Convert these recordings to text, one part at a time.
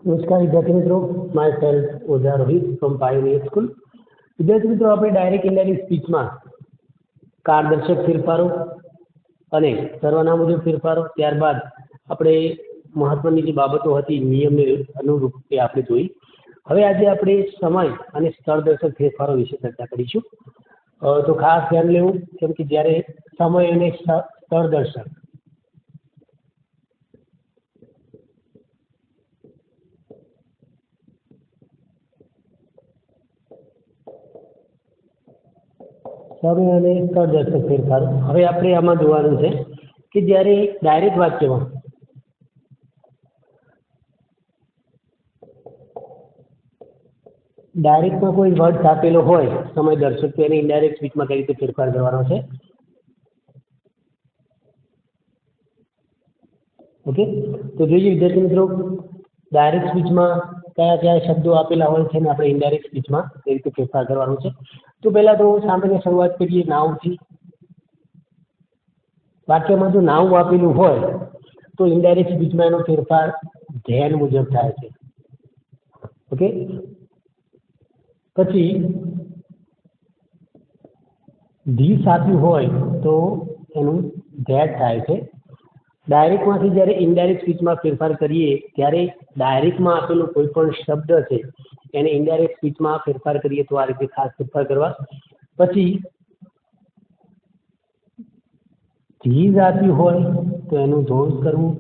નમસ્કાર વિદ્યાર્થી મિત્રો, myself Ojha Rohit from Pioneer School. વિદ્યાર્થી મિત્રો, આપણે ડાયરેક્ટ ઇનડાયરેક્ટ સ્પીચમાં કારદર્શક ફેરફારો અને સર્વનામ મુજબ ફેરફારો, ત્યારબાદ આપણે મહત્વની જે બાબતો હતી નિયમને અનુરૂપ તે આપણે જોઈ. હવે આજે આપણે સમય અને સ્થળદર્શક ફેરફારો વિશે ચર્ચા કરીશું. તો ખાસ ધ્યાન લેવું, કેમ કે જ્યારે સમય અને સ્થળદર્શક સમય અને સ્થળદર્શક ફેરફારો, હવે આપણે આમાં જોવાનું છે કે જ્યારે ડાયરેક્ટ વાક્યમાં ડાયરેક્ટમાં કોઈ વર્ડ આપેલો હોય સમય દર્શક, તો એને ઇનડાયરેક્ટ સ્પીચમાં કઈ રીતે ફેરફાર કરવાનો છે. ઓકે, તો જોઈએ વિદ્યાર્થી મિત્રો, ડાયરેક્ટ સ્પીચમાં કયા કયા શબ્દો આપેલા હોય છે અને આપણે ઇનડાયરેક્ટ સ્પીચમાં કઈ રીતે ફેરફાર કરવાનો છે. તો પહેલા તો સામાન્ય શરૂઆત કરીએ નાઉનથી. વાક્યમાં જો નાઉન આપેલું હોય તો ઇનડાયરેક્ટ સ્પીચમાં એનો ફેરફાર ધ્યાન મુજબ થાય છે. ઓકે, પછી ધીસ આપ્યું હોય તો એનું ધેટ થાય છે. ડાયરેક્ટમાંથી જ્યારે ઇનડાયરેક્ટ સ્પીચમાં ફેરફાર કરીએ ત્યારે ડાયરેક્ટમાં આપેલો કોઈ પણ શબ્દ છે એને ઇનડાયરેક્ટ સ્પીચમાં ફેરફાર કરીએ તો આ રીતે ખાસ ફેરફાર કરવા. પછી ધીસ આપ્યું હોય તો એનું ધોઝ કરવું.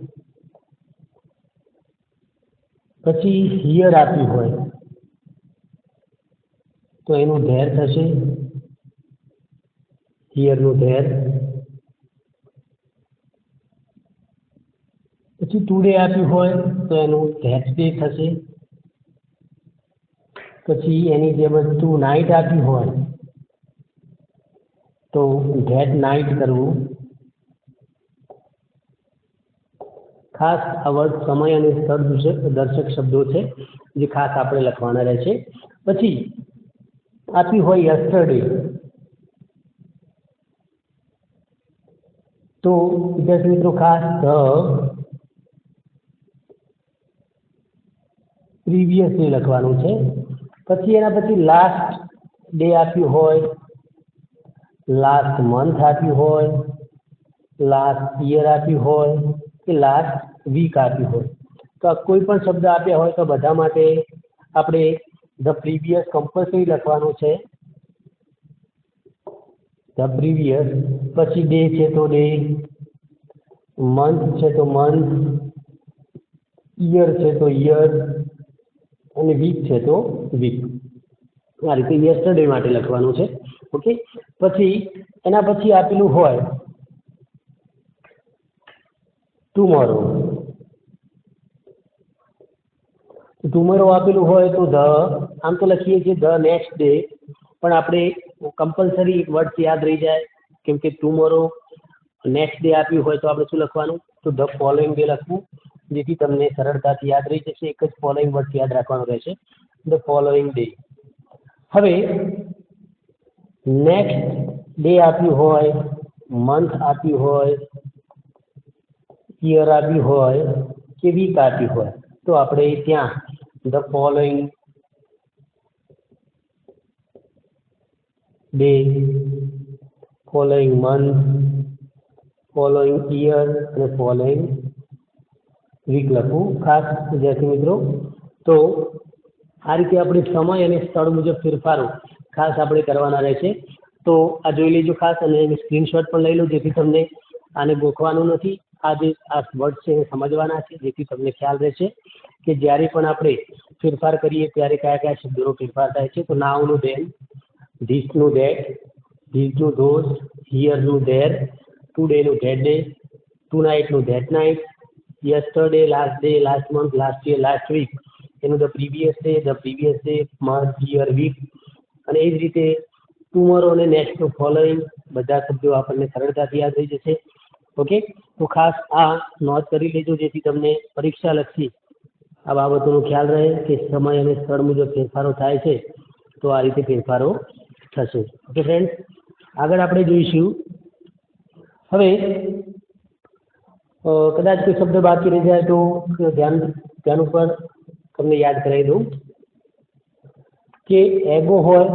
પછી હિયર આપ્યું હોય તો એનું ધેર થશે, હિયરનું ધેર. પછી ટુડે આપ્યું હોય તો એનું ધેટ ડે થશે. પછી એની જે વસ્તુ નાઇટ આપી હોય તો ધેટ નાઇટ કરવું. ખાસ આ વર્ડ સમય અને સ્થળ દર્શક શબ્દો છે જે ખાસ આપણે લખવાના રહેશે. પછી આપ્યું હોય યસ્ટરડે તો વિદ્યાર્થી મિત્રો ખાસ પ્રીવિયસ ડે લખવાનું છે. પછી એના પછી લાસ્ટ ડે આપ્યું હોય, લાસ્ટ મંથ આપ્યું હોય, લાસ્ટ યર આપ્યું હોય કે લાસ્ટ વીક આપ્યું હોય, તો કોઈ પણ શબ્દ આપ્યા હોય તો બધા માટે આપણે ધ પ્રીવિયસ કમ્પલસરી લખવાનું છે, ધ પ્રીવિયસ. પછી ડે છે તો ડે, મંથ છે તો મંથ, યર છે તો યર અને વીક છે તો વીક. આ રીતે યસ્ટરડે માટે લખવાનું છે. ઓકે, પછી એના પછી આપેલું હોય ટુમોરો. ટુમોરો આપેલું હોય તો ધ, આમ તો લખીએ છીએ ધ નેક્સ્ટ ડે, પણ આપણે કમ્પલસરી એક વર્ડ યાદ રહી જાય, કેમ કે ટુમોરો નેક્સ્ટ ડે આપ્યું હોય તો આપણે શું લખવાનું, તો ધ ફોલોઈંગ ડે લખવું, જેથી તમને સરળતાથી યાદ રહી જશે. એક જ ફોલોઈંગ વર્ડ યાદ રાખવાનું રહેશે, ધ ફોલોઈંગ ડે. હવે નેક્સ્ટ ડે આપ્યું હોય, મંથ આપ્યું હોય, યર આપ્યું હોય કે વીક આપ્યું હોય તો આપણે ત્યાં the following day, following month, following year અને ફોલોઈંગ વીક લખવું. ખાસ વિદ્યાર્થી મિત્રો, તો આ રીતે આપણે સમય અને સ્થળ મુજબ ફેરફારો ખાસ આપણે કરવાના રહેશે. તો આ જોઈ લેજો ખાસ, અને એની સ્ક્રીનશોટ પણ લઈ લો, જેથી તમને આને ગોખવાનું નથી. આ જે આ વર્ડ છે એ સમજવાના છે, જેથી તમને ખ્યાલ રહેશે કે જ્યારે પણ આપણે ફેરફાર કરીએ ત્યારે કયા કયા શબ્દોનો ફેરફાર થાય છે. તો નાઉનું ધેન, ધીસનું ધેટ, ધીસનું ધોઝ, હિયરનું ધેર, ટુડેનું ધેટ ડે, ટુ નાઇટનું that night, yesterday last day, last month, last year, last week એનું the previous day, month, year, week. અને એ જ રીતે ટુમોરો અને નેક્સ્ટ ફોલોઈંગ બધા શબ્દો આપણને સરળતાથી યાદ થઈ જશે. ઓકે, તો ખાસ આ નોંધ કરી લેજો, જેથી તમને પરીક્ષા લક્ષી આ બાબતોનો ખ્યાલ રહે કે સમય અને સ્થળ મુજબ ફેરફારો થાય છે તો આ રીતે ફેરફારો થશે. ઓકે ફ્રેન્ડ્સ, આગળ આપણે જોઈશું. હવે કદાચ કોઈ શબ્દ બાકી રહી જાય તો ધ્યાન ઉપર તમને યાદ કરાવી દઉં કે એગો હોય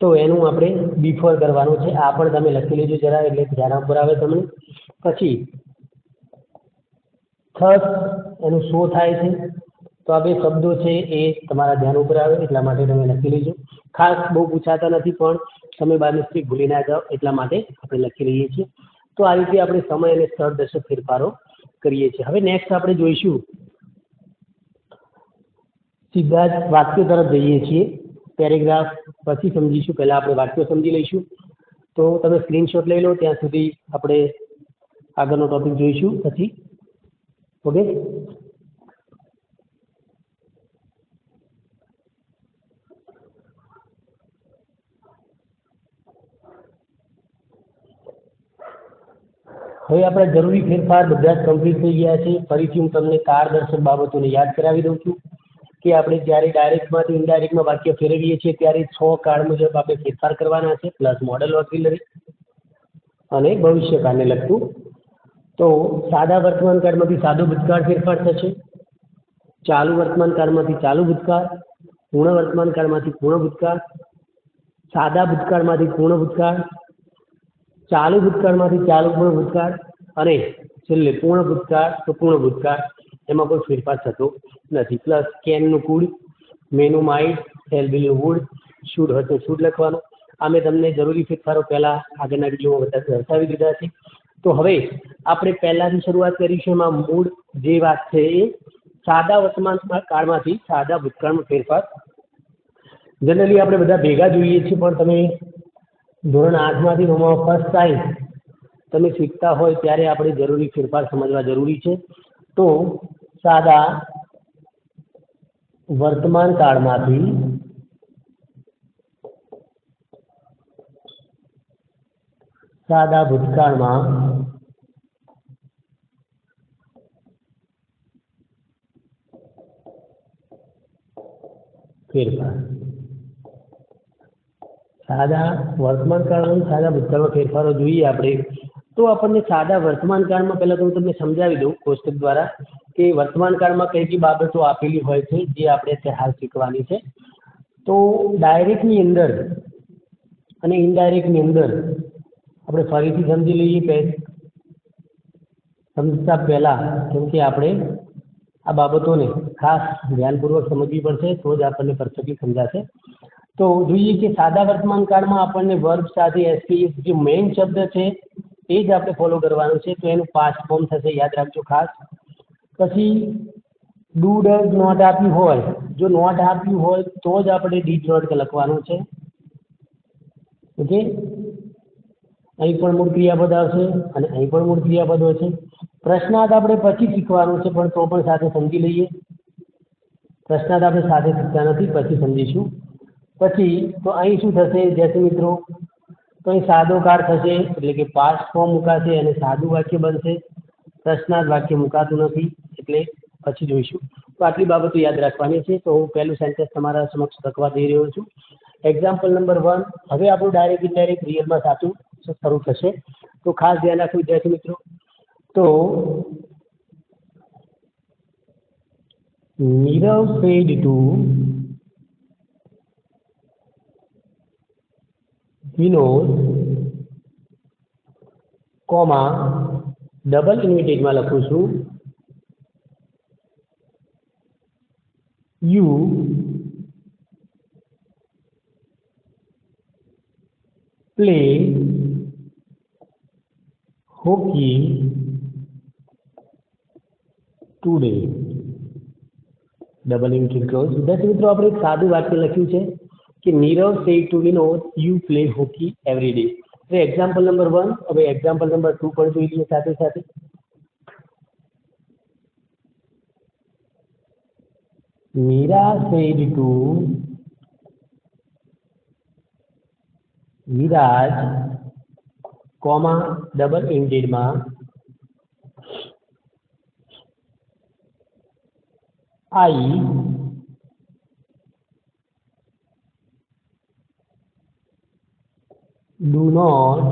તો એનું આપણે બિફોર કરવાનું છે. આ પણ તમે લખી લેજો જરા, એટલે ધ્યાન ઉપર આવે તમને. પછી થસ એનું શો થાય છે, તો આ બે શબ્દો છે એ તમારા ધ્યાન ઉપર આવે એટલા માટે તમે લખી લેજો. ખાસ બહુ પૂછાતા નથી, પણ તમે બાર મિસ્ટેક ભૂલી ના જાઓ એટલા માટે આપણે લખી લઈએ છીએ. તો આ રીતે આપણે સમય અને સ્થળ દર્શક ફેરફારો કરીએ છીએ. હવે નેક્સ્ટ આપણે જોઈશું, સીધા જ વાક્યો તરફ જઈએ છીએ. પેરેગ્રાફ પછી સમજીશું, પહેલાં આપણે વાક્યો સમજી લઈશું. તો તમે સ્ક્રીનશોટ લઈ લો, ત્યાં સુધી આપણે આગળનો ટોપિક જોઈશું પછી. ઓકે, હવે આપણા જરૂરી ફેરફાર બધા જ કમ્પ્લીટ થઈ ગયા છે. ફરીથી હું તમને કારદર્શક બાબતોને યાદ કરાવી દઉં છું કે આપણે જ્યારે ડાયરેક્ટમાંથી ઇનડાયરેક્ટમાં વાક્ય ફેરવીએ છીએ ત્યારે 6 કાળ મુજબ આપણે ફેરફાર કરવાના છે, પ્લસ મોડલ ઓક્સિલરી અને ભવિષ્યકાળને લગતું. તો સાદા વર્તમાન કાળમાંથી સાદો ભૂતકાળ ફેરફાર થશે, ચાલુ વર્તમાન કાળમાંથી ચાલુ ભૂતકાળ, પૂર્ણ વર્તમાન કાળમાંથી પૂર્ણ ભૂતકાળ, સાદા ભૂતકાળમાંથી પૂર્ણ ભૂતકાળ, ચાલુ ભૂતકાળમાંથી ચાલુ પૂર્ણ ભૂતકાળ અને છેલ્લે પૂર્ણ ભૂતકાળ તો પૂર્ણ ભૂતકાળ, એમાં કોઈ ફેરફાર થતો નથી. પ્લસ કેનનું કુડ, મેનું માઇટ, શેલ બિલનું વુડ, શુડ હોય તો શુડ લખવાનું. આ મેં તમને જરૂરી ફેરફારો પહેલાં આગળના વિડીયોમાં બધા દર્શાવી દીધા છે. તો હવે આપણે પહેલાંથી શરૂઆત કરીશું. એમાં મૂળ જે વાત છે એ સાદા વર્તમાન કાળમાંથી સાદા ભૂતકાળમાં ફેરફાર જનરલી આપણે બધા ભેગા જોઈએ છીએ, પણ તમે ધોરણ 8માંથી 9માં ફર્સ્ટ ટાઈમ તમે શીખતા હોય ત્યારે આપણે જરૂરી ફેરફાર સમજવા જરૂરી છે. તો સાદા વર્તમાન કાળમાંથી સાદા ભૂતકાળમાં ફેરફાર, સાદા વર્તમાન કાળમાંથી સાદા ભૂતકાળમાં ફેરફારો જોઈએ આપણે. તો આપણને સાદા વર્તમાન કાળમાં પહેલાં તો હું તમને સમજાવી દઉં કોષ્ટક દ્વારા કે વર્તમાન કાળમાં કઈ કઈ બાબતો આપેલી હોય છે જે આપણે અત્યારે હાલ શીખવાની છે. તો ડાયરેક્ટની અંદર અને ઇનડાયરેક્ટની અંદર આપણે ફરીથી સમજી લઈએ. સમજતા પહેલાં કેમ કે આપણે આ બાબતોને ખાસ ધ્યાનપૂર્વક સમજવી પડશે, તો જ આપણને પરફેક્ટલી સમજાશે. તો જોઈએ કે સાદા વર્તમાન કાળમાં આપણને વર્બ સાથે એસપી જે મેઇન શબ્દ છે એ જ આપણે ફોલો કરવાનું છે. તો એનું પાસ્ટ ફોર્મ થશે, યાદ રાખજો ખાસ. પછી ડુ ડઝ નોટ આપ્યું હોય, જો નોટ આપ્યું હોય તો જ આપણે ડીડ નોટ લખવાનું છે. ઓકે, અહીં પણ મૂળ ક્રિયાપદ આવશે અને અહીં પણ મૂળ ક્રિયાપદ હોય છે. પ્રશ્નાર્થ આપણે પછી શીખવાનું છે, પણ તો પણ સાથે સમજી લઈએ. પ્રશ્નાર્થ આપણે સાથે શીખતા નથી, પછી સમજીશું. પછી તો અહીં શું થશે વિદ્યાર્થી મિત્રો, તો અહીં સાદો કાળ થશે, એટલે કે પાસ્ટ ફોર્મ મુકાશે અને સાદું વાક્ય બનશે. પ્રશ્નાર્થ વાક્ય મુકાતું નથી, એટલે પછી જોઈશું. તો આટલી બાબતો યાદ રાખવાની છે. તો હું પહેલું સેન્ટેન્સ તમારા સમક્ષ લખવા જઈ રહ્યો છું. Example number 1. હવે આપણું ડાયરેક્ટ ઇનડાયરેક્ટ રિયલમાં સાચું શરૂ થશે, તો ખાસ ધ્યાન રાખવું વિદ્યાર્થી મિત્રો. તો Nirav said to Vinod, comma double ઇન્વિટેડમાં લખું છું, you play hockey today, double inverted close. વિદ્યાર્થી મિત્રો આપણે એક સાદું વાક્ય લખ્યું છે કે Nirav said to Vinod you play hockey every day. હવે એક્ઝામ્પલ નંબર 1. હવે એક્ઝામ્પલ નંબર 2 પણ જોઈ લઈએ સાથે સાથે. Meera said to Viraj, comma double ઇન્વિટેડમાં I do not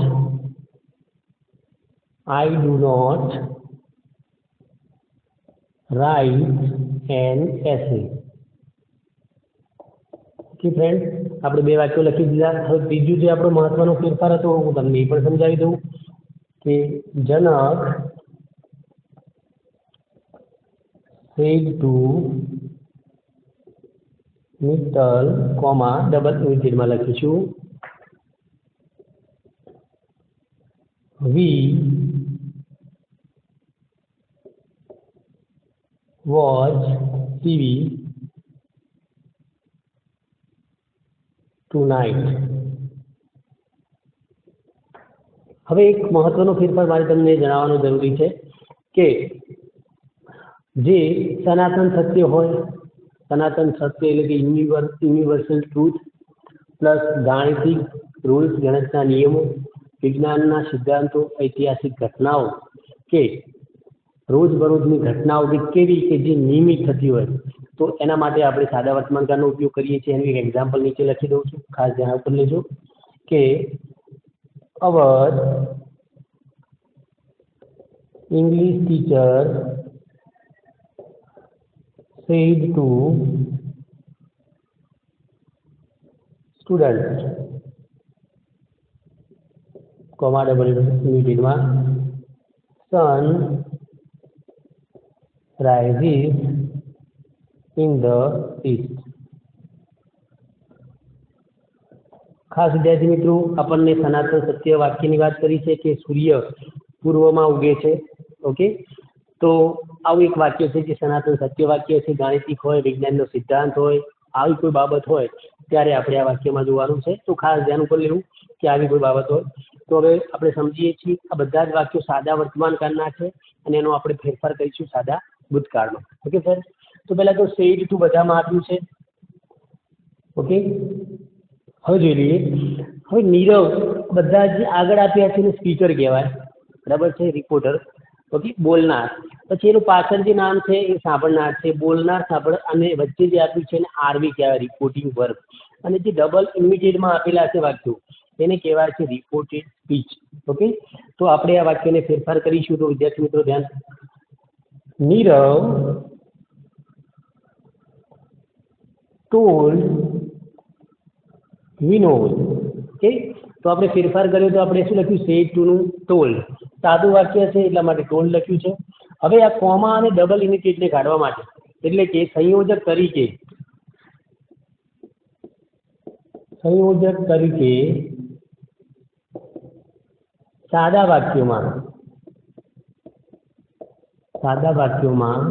write an essay. Okay friend, આપણે બે વાક્યો લખી દીધા. હવે ત્રીજું જે આપણો મહત્વનો ફેરફાર હતો હું તમને એ પણ સમજાવી દઉં કે Janak said to Mittal comma double ઇમિટેડમાં લખીશું we watch TV tonight. હવે એક મહત્વનો ફેરફાર મારે તમને જણાવવાનો જરૂરી છે કે જે સનાતન સત્ય હોય, સનાતન સત્ય એટલે કે યુનિવર્સલ ટ્રુથ પ્લસ ગાણિતિક રૂલ્સ, ગણિતના નિયમો, વિજ્ઞાનના સિદ્ધાંતો, ઐતિહાસિક ઘટનાઓ કે રોજબરોજની ઘટનાઓ કે કેવી કે જે નિયમિત થતી હોય તો એના માટે આપણે સાદા વર્તમાનકાળનો ઉપયોગ કરીએ છીએ. એનું એક એક્ઝામ્પલ નીચે લખી દઉં છું, ખાસ ધ્યાન ઉપર લેજો કે our English teacher said to students comma double ઇમિટેડમાં sun rises in the east. ખાસ વિદ્યાર્થી મિત્રો, આપણને સનાતન સત્ય વાક્યની વાત કરી છે કે સૂર્ય પૂર્વમાં ઉગે છે. ઓકે, તો આવું એક વાક્ય છે જે સનાતન સત્ય વાક્ય છે. ગાણિતિક હોય, વિજ્ઞાનનો સિદ્ધાંત હોય, આવી કોઈ બાબત હોય ત્યારે આપણે આ વાક્યમાં જોવાનું છે. તો ખાસ ધ્યાન ઉપર લેવું કે આવી કોઈ બાબત હોય. તો હવે આપણે સમજીએ છીએ આ બધા જ વાક્યો સાદા વર્તમાનકાળના છે અને એનો આપણે ફેરફાર કરીશું સાદા ભૂતકાળમાં. ઓકે સર, તો પહેલાં તો સેડ ટુ બધામાં આપ્યું છે. ઓકે, હવે જોઈ લઈએ. હવે નીરવ બધા જ આગળ આપ્યા છે ને સ્પીકર કહેવાય, બરાબર છે, રિપોર્ટર. ઓકે, બોલનાર. પછી એનું પાછળ જે નામ છે એ સાંભળનાર છે, બોલનાર સાંભળ, અને વચ્ચે જે આપ્યું છે એને આરવી કહેવાય, રિપોર્ટિંગ વર્બ. અને જે ડબલ ઇમિટેડમાં આપેલા છે વાક્યો એને કહેવાય છે રિપોર્ટેડ સ્પીચ. ઓકે, તો આપણે આ વાક્યને ફેરફાર કરીશું. તો વિદ્યાર્થી મિત્રો ધ્યાન, નીરવ ટોલ્ડ વિનોદ. ઓકે, તો આપણે ફેરફાર કર્યો તો આપણે શું લખ્યું, સેડ ટુ નું ટોલ્ડ. સાદું વાક્ય છે એટલા માટે ટોલ્ડ લખ્યું છે. હવે આ કોમા અને ડબલ ઇમિટેડને કાઢવા માટે એટલે કે સંયોજક તરીકે સાદા વાક્યોમાં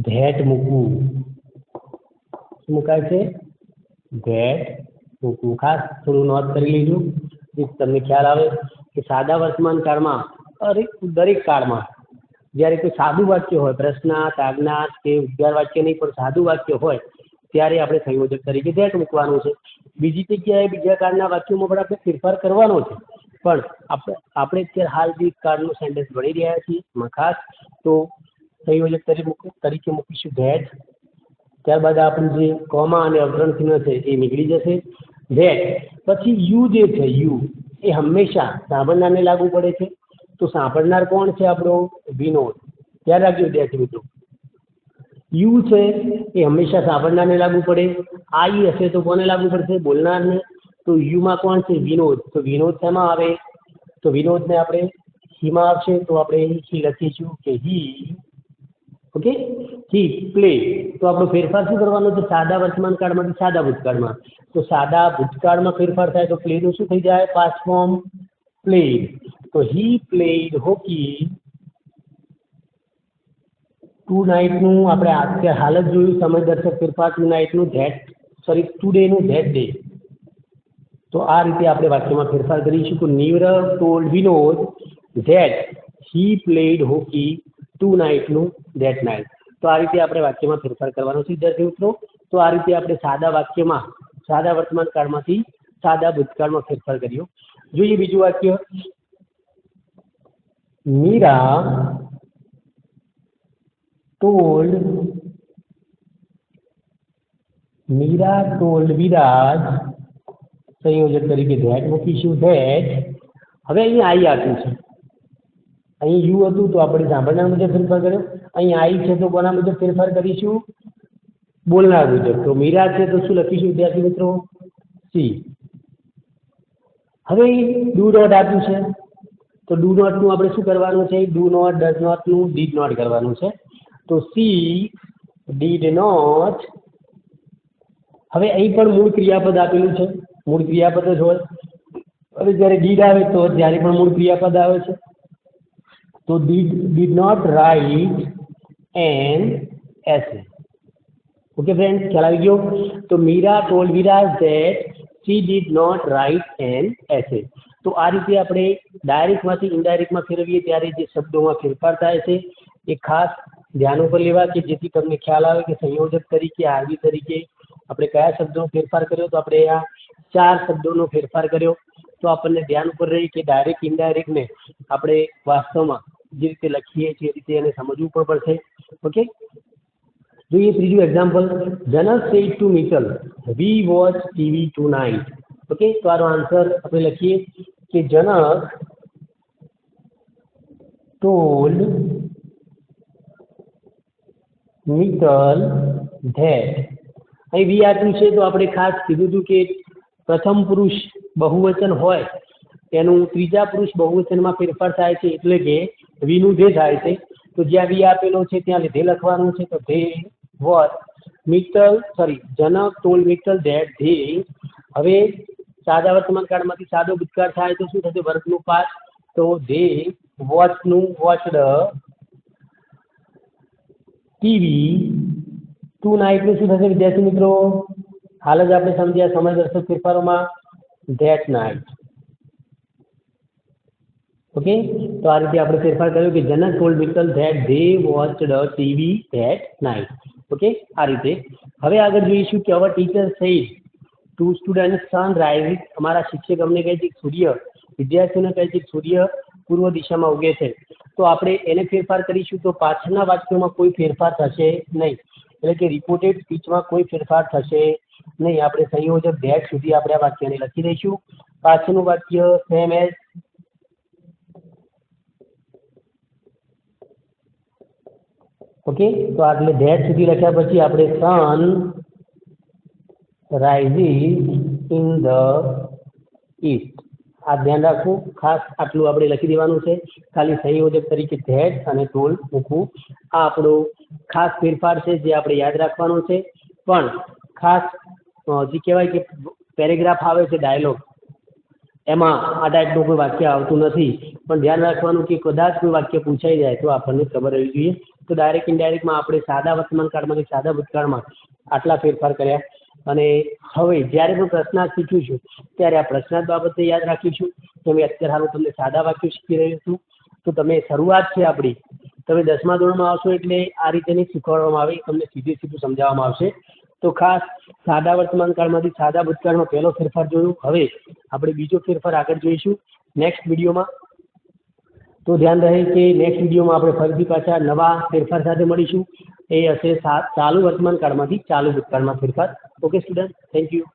ધેટ મૂકવું. શું મુકાય છે? ધેટ મૂકવું. ખાસ થોડું નોંધ કરી લેજો, તમને ખ્યાલ આવે કે સાદા વર્તમાન કાળમાં દરેક કાળમાં જ્યારે કોઈ સાદું વાક્ય હોય, પ્રશ્નાર્થ, આજ્ઞાર્થ કે ઉદ્ગાર વાક્ય નહીં પણ સાદું વાક્ય હોય ત્યારે આપણે સંયોજક તરીકે ધેટ મૂકવાનું છે. બીજી જગ્યાએ બીજા કાળના વાક્યોમાં પણ આપણે ફેરફાર કરવાનો છે, પણ આપણે અત્યારે હાલ જે કાળનું સેન્ટેન્સ ભણી રહ્યા છીએ એમાં ખાસ તો સંયોજક તરીકે મૂકીશું ધેટ. ત્યારબાદ આપણે જે કોમા અને અવતરણ ચિહ્ન છે એ નીકળી જશે. ધેટ પછી યુ જે છે, યુ એ હંમેશા સાંભળનારને લાગુ પડે છે. તો સાંભળનાર કોણ છે? આપણો વિનોદ. યાદ રાખજો વિદ્યાર્થી મિત્રો, યુ છે એ હંમેશા સાંભળનારને લાગુ પડે. આઈ હશે તો કોને લાગુ પડશે? બોલનારને. તો યુમાં કોણ છે? વિનોદ. તો વિનોદ શેમાં આવે? તો વિનોદને આપણે હીમાં આવશે તો આપણે હી લખીશું કે હી. ઓકે, હી પ્લે. તો આપણો ફેરફાર શું કરવાનો છે? સાદા વર્તમાન કાળમાંથી સાદા ભૂતકાળમાં. તો સાદા ભૂતકાળમાં ફેરફાર થાય તો પ્લેનું શું થઈ જાય? Past form played. તો હી પ્લેડ હોકી ટુ નાઇટનું આપણે અત્યારે હાલ જ જોયું સમય દર્શક ફેરફાર. ટુ નાઇટનું ટુડેનું ધેટ ડે. તો આ રીતે આપણે વાક્યમાં ફેરફાર કરીશું. તો Nirav told Vinod that he played hockey ટુ નાઇટનું ધેટ નાઇટ. તો આ રીતે આપણે વાક્યમાં ફેરફાર કરવાનો છે વિદ્યાર્થી મિત્રો. તો આ રીતે આપણે સાદા વાક્યમાં સાદા વર્તમાન કાળમાંથી સાદા ભૂતકાળમાં ફેરફાર કર્યો. જોઈએ બીજું વાક્ય, મીરા ટોલ્ડ વિરાજ, સંયોજક તરીકે ધેટ મૂકીશું ધેટ. હવે અહીંયા આઈ આપ્યું છે અહીં યુ હતું તો આપણે સાંભળનાર મુજબ ફેરફાર કર્યો, અહીં આઈ છે તો કોના મુજબ ફેરફાર કરીશું? બોલનાર મુજબ. તો મીરા છે તો શું લખીશું વિદ્યાર્થી મિત્રો? સી. હવે ડુ નોટ આપ્યું છે તો ડુ નોટનું આપણે શું કરવાનું છે? ડુ નોટ, ડઝ નોટનું ડીડ નોટ કરવાનું છે. તો સી ડીડ નોટ. હવે અહીં પણ મૂળ ક્રિયાપદ આપેલું છે, મૂળ ક્રિયાપદ જ હોય. હવે જ્યારે ડીડ આવે તો જ્યારે પણ મૂળ ક્રિયાપદ આવે છે. તો did not write an essay. Okay friends, ખ્યાલ આવી ગયો? તો Meera told Viraj that she did not write an essay. તો આ રીતે આપણે ડાયરેક્ટમાંથી ઇનડાયરેક્ટમાં ફેરવીએ ત્યારે જે શબ્દોમાં ફેરફાર થાય છે એ ખાસ ધ્યાન ઉપર લેવા, કે જેથી તમને ખ્યાલ આવે કે સંયોજક તરીકે, આરબી તરીકે આપણે કયા શબ્દોનો ફેરફાર કર્યો. તો આપણે આ 4 શબ્દોનો ફેરફાર કર્યો. તો આપણને ધ્યાન ઉપર રહી કે ડાયરેક્ટ ઇનડાયરેક્ટને આપણે વાસ્તવમાં જે રીતે લખીએ છીએ એ રીતે એને સમજવું પણ પડશે. ઓકે, જોઈએ ત્રીજું example. Janak said to Mittal we watch TV tonight. Okay, તો આનો આન્સર આપણે લખીએ કે જનક ટોલ્ડ મિત્તલ ધેટ. અહીં વી આપ્યું છે તો આપણે ખાસ કીધું હતું કે પ્રથમ પુરુષ બહુવચન હોય તેનું ત્રીજા પુરુષ બહુવચનમાં ફેરફાર થાય છે, એટલે કે વીનું ધે થાય છે. તો જ્યાં વી આપેલો છે ત્યાં ધે લખવાનું છે. તો they watch Janak told Mittal that they. હવે સાદા વર્તમાન કાળમાંથી સાદો ભૂતકાળ થાય તો શું થશે? વર્ગનું પાસ. તો ધે વોચનું વોચડ ટીવી ટુ નાઇટનું શું થશે વિદ્યાર્થી મિત્રો? હાલ જ આપણે સમજ્યા સમયદર્શક ફેરફારોમાં ધેટ નાઇટ. ઓકે, તો આ રીતે આપણે ફેરફાર કર્યો કે Janak told Mittal that they watched TV that night. Okay, આ રીતે. હવે આગળ જોઈશું કે our teacher said to student sunrise. અમારા શિક્ષક અમને કહે છે કે સૂર્ય, વિદ્યાર્થીઓને કહે છે કે સૂર્ય પૂર્વ દિશામાં ઉગે છે. તો આપણે એને ફેરફાર કરીશું તો પાછળના વાક્યોમાં કોઈ ફેરફાર થશે નહીં, એટલે કે રિપોર્ટેડ સ્પીચમાં કોઈ ફેરફાર થશે નહીં. આપણે સંયોજક ધેટ સુધી આપણે આ વાક્યને લખી દઈશું. પાછળનું વાક્ય સેમ એઝ. ઓકે, તો આટલે ધેટ સુધી લખ્યા પછી આપણે સન રાઇઝિસ ઇન ધ ઈસ્ટ. આ ધ્યાન રાખવું ખાસ, આટલું આપણે લખી દેવાનું છે. ખાલી સંયોજક તરીકે ધેટ અને ટોલ્ડ મૂકવું. આ આપણો ખાસ ફેરફાર છે જે આપણે યાદ રાખવાનો છે. પણ ખાસ જે કહેવાય કે પેરેગ્રાફ આવે છે, ડાયલોગ, એમાં આ ટાઈપનું કોઈ વાક્ય આવતું નથી. પણ ધ્યાન રાખવાનું કે કદાચ કોઈ વાક્ય પૂછાઈ જાય તો આપણને ખબર રહેવી જોઈએ. તો ડાયરેક્ટ ઇનડાયરેક્ટમાં આપણે સાદા વર્તમાન કાળમાંથી સાદા ભૂતકાળમાં આટલા ફેરફાર કર્યા. અને હવે જ્યારે પણ પ્રશ્નાર્થ શીખીશું ત્યારે આ પ્રશ્નાર્થ બાબતે યાદ રાખીશું. તો મેં અત્યારે હાલ તમને સાદા વાક્યો શીખી રહ્યો છું. તો તમે શરૂઆત છે આપણી, તમે 10મા ધોરણમાં આવશો એટલે આ રીતે નહીં શીખવાડવામાં આવે, તમને સીધું સમજાવવામાં આવશે. તો ખાસ સાદા વર્તમાન કાળમાંથી સાદા ભૂતકાળમાં પહેલો ફેરફાર જોયું. હવે આપણે બીજો ફેરફાર આગળ જોઈશું નેક્સ્ટ વિડીયોમાં. તો ધ્યાન રહે કે નેક્સ્ટ વિડીયોમાં આપણે ફરીથી પાછા નવા ફેરફાર સાથે મળીશું. એ હશે ચાલુ વર્તમાન કાળમાંથી ચાલુ ભૂતકાળમાં ફેરફાર. Okay student, thank you.